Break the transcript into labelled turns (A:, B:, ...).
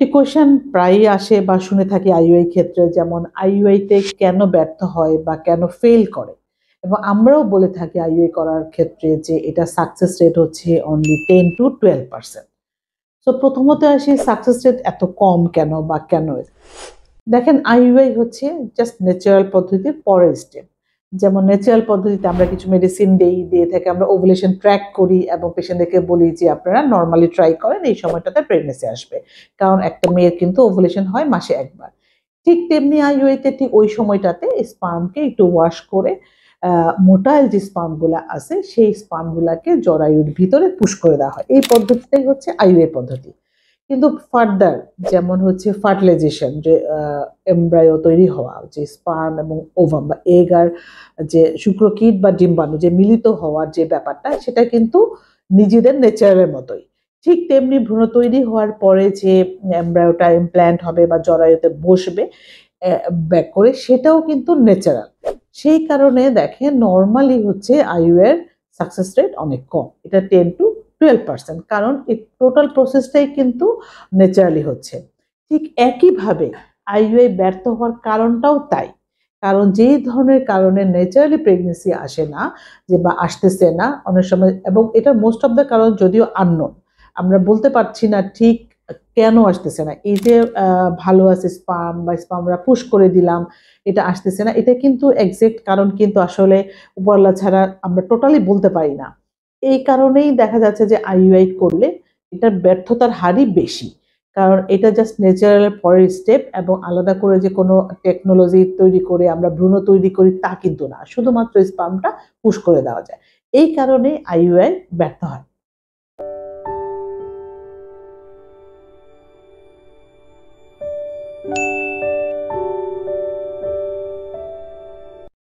A: একটি কোয়েশ্চেন প্রায়ই আসে বা শুনে থাকি আইইউআই ক্ষেত্রে, যেমন আইইউআইতে কেন ব্যর্থ হয় বা কেন ফেল করে, এবং আমরাও বলে থাকি আইইউআই করার ক্ষেত্রে যে এটা সাকসেস রেট হচ্ছে অনলি 10 to 12%। তো প্রথমত আসি সাকসেস রেট এত কম কেন বা কেন। দেখেন, আইইউআই হচ্ছে জাস্ট ন্যাচারাল পদ্ধতির পরের স্টেপ। যেমন ন্যাচারাল পদ্ধতিতে আমরা কিছু মেডিসিন দিয়ে থেকে আমরা ওভুলেশন ট্র্যাক করি এবং পেশেন্টদেরকে বলি যে আপনারা নর্মালি ট্রাই করেন, এই সময়টাতে প্রেগনেন্সি আসবে, কারণ একটা মেয়ের কিন্তু ওভুলেশন হয় মাসে একবার। ঠিক তেমনি আইইউআইতে ঠিক ওই সময়টাতে স্পার্মকে একটু ওয়াশ করে মোটাইল যে স্পার্মগুলো আছে সেই স্পার্মগুলোকে জরায়ুর ভিতরে পুশ করে দেওয়া হয়। এই পদ্ধতিটাই হচ্ছে আইইউআই পদ্ধতি। কিন্তু ফার্দার যেমন হচ্ছে ফার্টিলাইজেশন, যে এমব্রায়ো তৈরি হওয়া, যে স্পার্ম এবং ওভাম বা এগ আর যে শুক্রকীট বা ডিম্বাণু যে মিলিত হওয়ার যে ব্যাপারটা, সেটা কিন্তু নিজেদের নেচারের মতোই। ঠিক তেমনি ভ্রূণ তৈরি হওয়ার পরে যে এমব্রায়োটা ইমপ্ল্যান্ট হবে বা জরায়ুতে বসবে ব্যাক করে, সেটাও কিন্তু ন্যাচারাল। সেই কারণে দেখেন নর্মালি হচ্ছে আইইউআই এর সাকসেস রেট অনেক কম, এটা 10 to 12%, কারণ এই টোটাল প্রসেসটাই কিন্তু ন্যাচারালি হচ্ছে। ঠিক একইভাবে আইইউআই ব্যর্থ হওয়ার কারণটাও তাই, কারণ যেই ধরনের কারণে ন্যাচারালি প্রেগনেন্সি আসে না, যে বা আসতেছে না অনেক সময়, এবং এটা মোস্ট অফ দ্য কারণ যদিও আননোন, আমরা বলতে পারছি না ঠিক কেন আসতেছে না। এই যে ভালো আছে স্পার্ম বা স্পার্মরা পুশ করে দিলাম, এটা আসতেছে না, এটা কিন্তু এক্সাক্ট কারণ কিন্তু আসলে উপরওয়ালা ছাড়া আমরা টোটালি বলতে পারি না। এই কারণেই দেখা যাচ্ছে যে আইইউআই করলে এটার ব্যর্থতার হারই বেশি, কারণ এটা জাস্ট ন্যাচারাল পরের স্টেপ, এবং আলাদা করে যে কোনো টেকনোলজি তৈরি করে আমরা ভ্রূণ তৈরি করি তা কিন্তু না, শুধুমাত্র স্পার্মটা পুশ করে দেওয়া যায়। এই কারণে আইইউআই ব্যর্থ হয়।